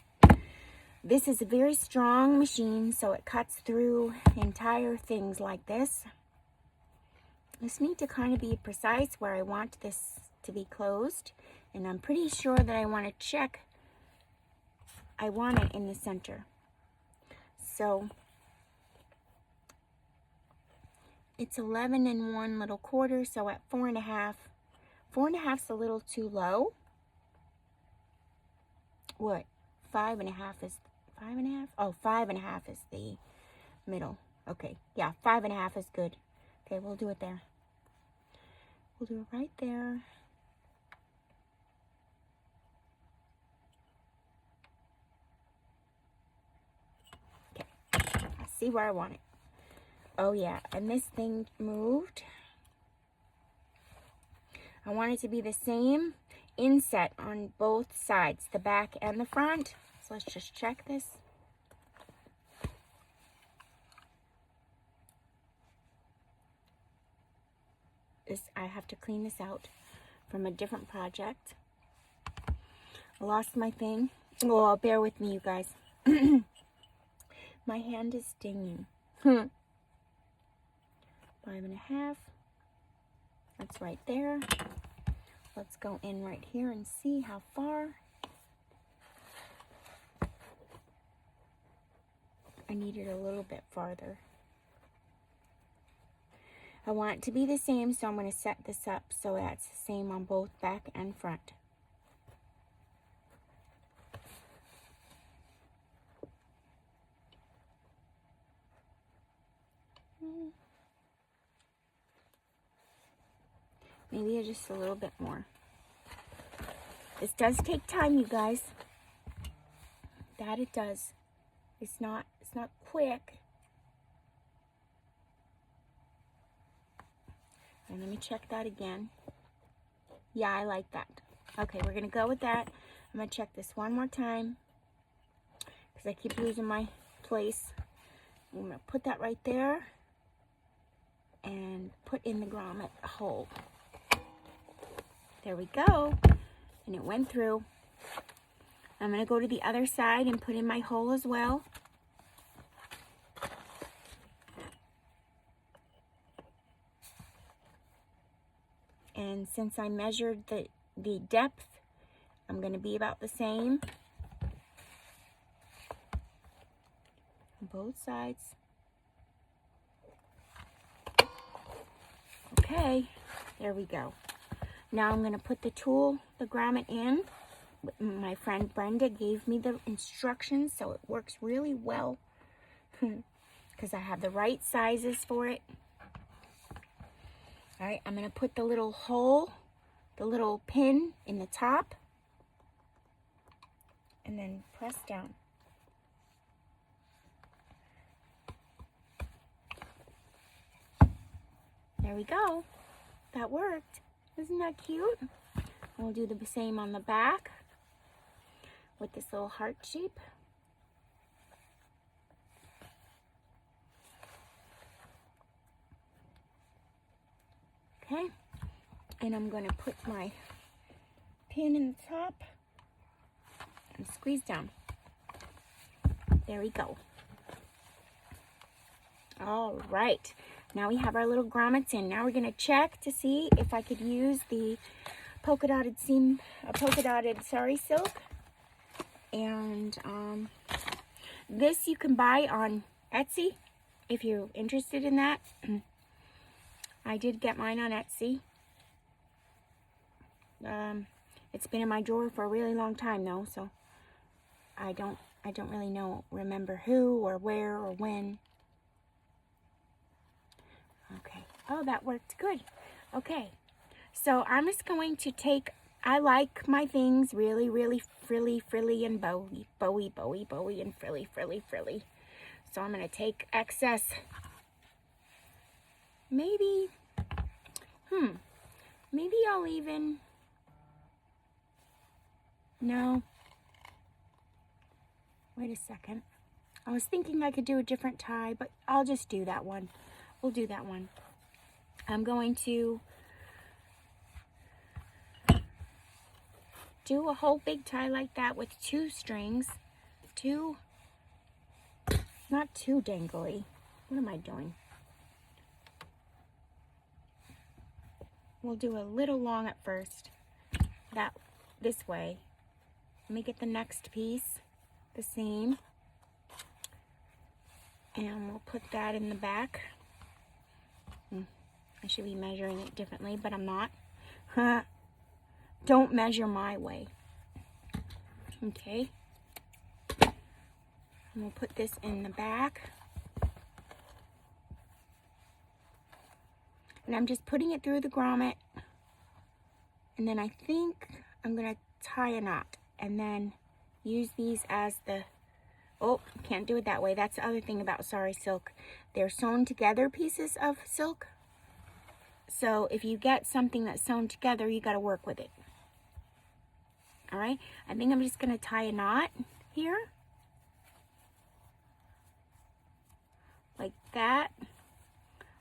This is a very strong machine, so it cuts through entire things like this. I just need to kind of be precise where I want this to be closed. And I'm pretty sure that I want to check. I want it in the center. So it's 11 1/4, so at 4 1/2. 4 1/2's a little too low. What? 5 1/2 is 5 1/2? Oh, 5 1/2 is the middle. Okay, yeah, 5 1/2 is good. Okay, we'll do it there. We'll do it right there. Okay, I see where I want it. Oh yeah, and this thing moved. I want it to be the same inset on both sides, the back and the front. So let's just check this. I have to clean this out from a different project. I lost my thing. Oh, bear with me, you guys. My hand is stinging. 5 1/2. That's right there. Let's go in right here and see how far. I need it a little bit farther. I want it to be the same, so I'm going to set this up so that's the same on both back and front. Maybe just a little bit more. This does take time, you guys. That it does. It's not quick. And let me check that again. Yeah, I like that. Okay, we're gonna go with that. I'm gonna check this one more time because I keep losing my place. I'm gonna put that right there and put in the grommet hole. There we go. And it went through. I'm gonna go to the other side and put in my hole as well. And since I measured the depth, I'm gonna be about the same on both sides. Okay, there we go. Now I'm gonna put the tool, the grommet in. My friend Brenda gave me the instructions, so it works really well because I have the right sizes for it. All right, I'm gonna put the little hole, the little pin in the top, and then press down. There we go. That worked. Isn't that cute? We'll do the same on the back with this little heart shape. Okay, and I'm going to put my pin in the top and squeeze down. There we go. All right, now we have our little grommets in. Now we're going to check to see if I could use the polka dotted sari silk. And this you can buy on Etsy if you're interested in that. I did get mine on Etsy. It's been in my drawer for a really long time though, so I don't really remember who or where or when. Okay. Oh, that worked good. Okay. So I'm just going to take, I like my things really, really frilly and bowy and frilly. So I'm going to take excess, maybe I'll even, no, wait a second. I was thinking I could do a different tie, but I'll just do that one. We'll do that one. I'm going to do a whole big tie like that with 2 strings. Not too dangly. What am I doing? We'll do a little long at first. This way. Let me get the next piece the same. And we'll put that in the back. I should be measuring it differently, but I'm not. Don't measure my way. Okay. And we'll put this in the back. And I'm just putting it through the grommet. And then I think I'm going to tie a knot. And then use these as the... Oh, can't do it that way. That's the other thing about sari silk. They're sewn together pieces of silk. So if you get something that's sewn together, you got to work with it. All right. I think I'm just going to tie a knot here. Like that.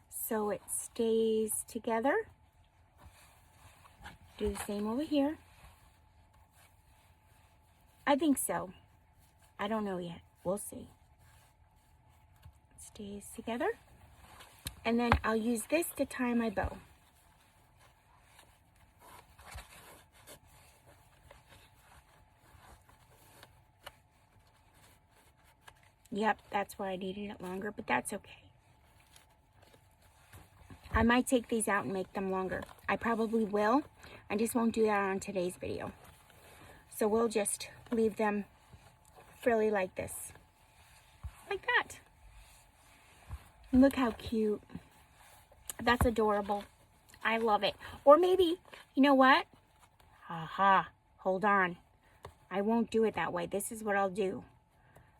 So it stays together. Do the same over here. I think so. I don't know yet. We'll see. It stays together. And then I'll use this to tie my bow. Yep, that's why I needed it longer, but that's okay. I might take these out and make them longer. I probably will. I just won't do that on today's video. So we'll just leave them frilly like this. Like that. Look how cute. That's adorable. I love it. Or maybe, you know what? Hold on. I won't do it that way. This is what I'll do.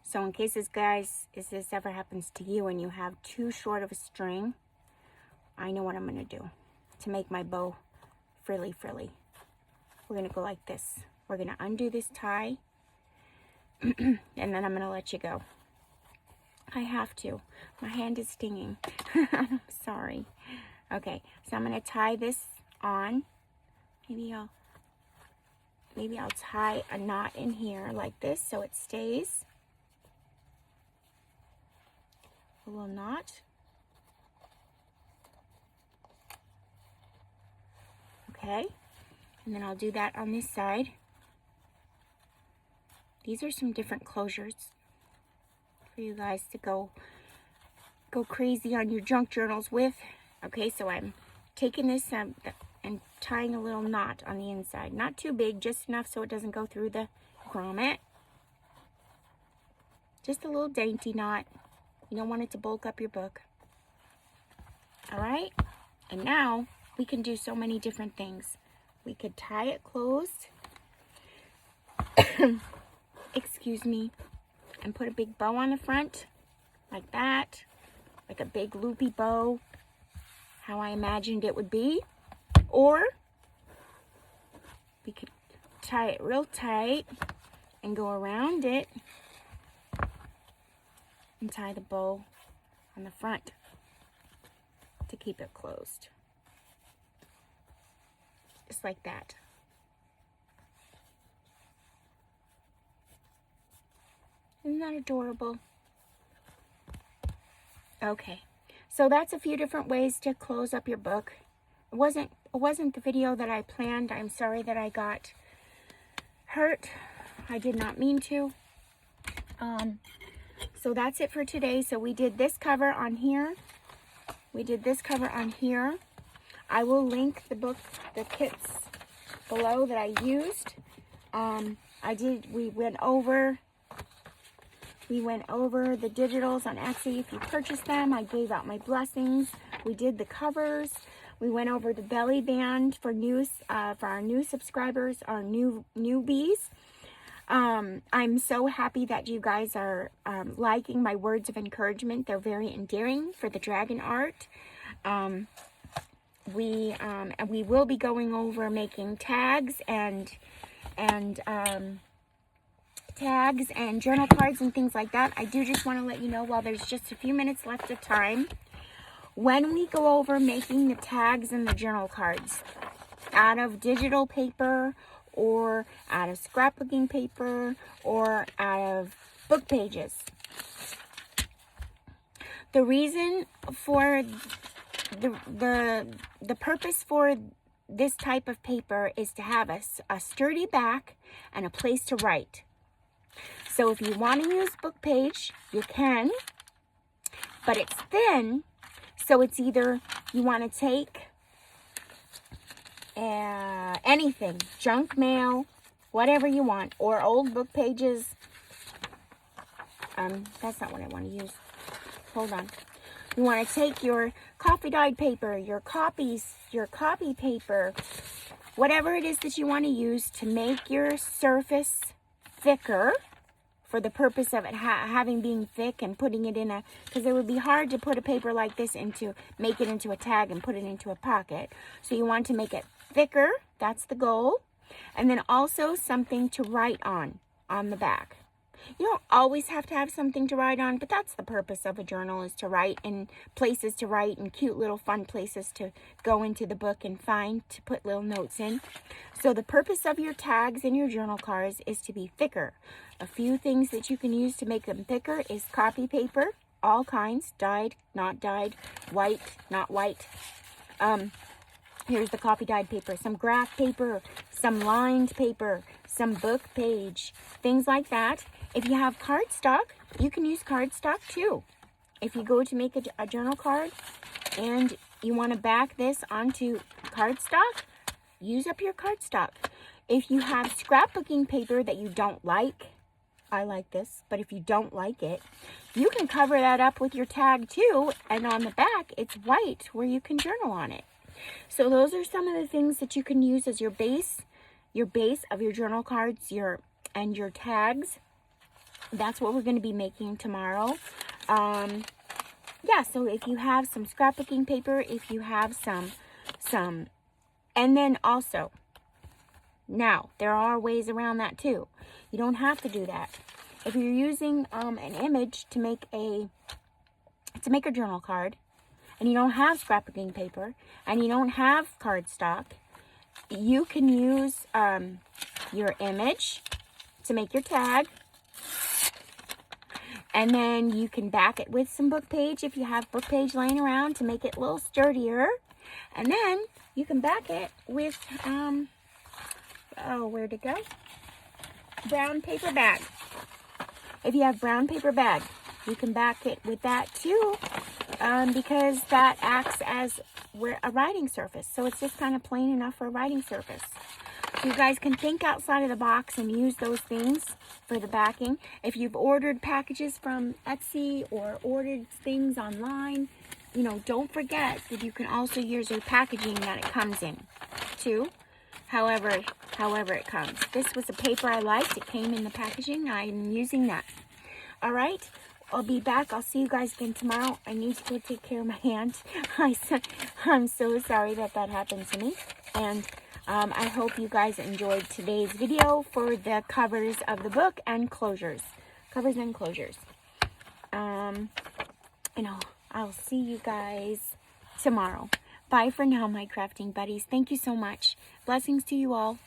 So in case this ever happens to you and you have too short of a string, I know what I'm going to do to make my bow frilly. we're going to go like this. We're going to undo this tie, and then I'm going to let you go. I have to. My hand is stinging. I'm sorry. Okay, so I'm going to tie this on. Maybe I'll tie a knot in here like this so it stays. A little knot. Okay, and then I'll do that on this side. These are some different closures for you guys to go crazy on your junk journals with. Okay, so I'm taking this and tying a little knot on the inside. Not too big, just enough so it doesn't go through the grommet. Just a little dainty knot. You don't want it to bulk up your book. Alright, and now we can do so many different things. We could tie it closed. Excuse me. And put a big bow on the front. Like that. Like a big loopy bow. How I imagined it would be. Or we could tie it real tight and go around it and tie the bow on the front to keep it closed. Just like that. Isn't that adorable? Okay, so that's a few different ways to close up your book. It wasn't the video that I planned. I'm sorry that I got hurt. I did not mean to. So that's it for today. So we did this cover on here. We did this cover on here. I will link the book, the kits below that I used. We went over the digitals on Xxoo. If you purchase them, I gave out my blessings. We did the covers. We went over the belly band for our new subscribers, our newbies. I'm so happy that you guys are liking my words of encouragement. They're very endearing for the dragon art. We will be going over making tags and journal cards and things like that. I do just want to let you know, while there's just a few minutes left of time, when we go over making the tags and the journal cards out of digital paper or out of scrapbooking paper or out of book pages, the reason for the purpose for this type of paper is to have a sturdy back and a place to write. So if you want to use book page, you can, but it's thin, so it's either you want to take anything, junk mail, whatever you want, or old book pages. That's not what I want to use. Hold on. You want to take your coffee dyed paper, your copy paper, whatever it is that you want to use to make your surface thicker, for the purpose of it having being thick and putting it in because it would be hard to put a paper like this make it into a tag and put it into a pocket. So you want to make it thicker, that's the goal. And then also something to write on the back. You don't always have to have something to write on, but that's the purpose of a journal, is to write, and places to write, and cute little fun places to go into the book and find to put little notes in. So the purpose of your tags and your journal cards is to be thicker. A few things that you can use to make them thicker is copy paper, all kinds, dyed, not dyed, white, not white. Here's the copy dyed paper, some graph paper, some lined paper, some book page, things like that. If you have cardstock, you can use cardstock too. If you go to make a journal card and you want to back this onto cardstock, use up your cardstock. If you have scrapbooking paper that you don't like, I like this, but if you don't like it, you can cover that up with your tag too, and on the back it's white where you can journal on it. So those are some of the things that you can use as your base of your journal cards, your tags. That's what we're going to be making tomorrow. Yeah, so if you have some scrapbooking paper, if you have some, and then also, Now, there are ways around that too. You don't have to do that. If you're using an image to make a journal card, and you don't have scrapbooking paper, and you don't have cardstock, you can use your image to make your tag, and then you can back it with some book page if you have book page laying around to make it a little sturdier, and then you can back it with where'd it go? Brown paper bag. If you have brown paper bag, you can back it with that too, because that acts as a writing surface. So it's just kind of plain enough for a writing surface. So you guys can think outside of the box and use those things for the backing. If you've ordered packages from Xxoo or ordered things online, you know, don't forget that you can also use the packaging that it comes in too. However it comes. This was a paper I liked. It came in the packaging. I'm using that. All right. I'll be back. I'll see you guys again tomorrow. I need to go take care of my aunt. I'm so sorry that happened to me. And I hope you guys enjoyed today's video for the covers of the book and closures. Covers and closures. I'll see you guys tomorrow. Bye for now, my crafting buddies. Thank you so much. Blessings to you all.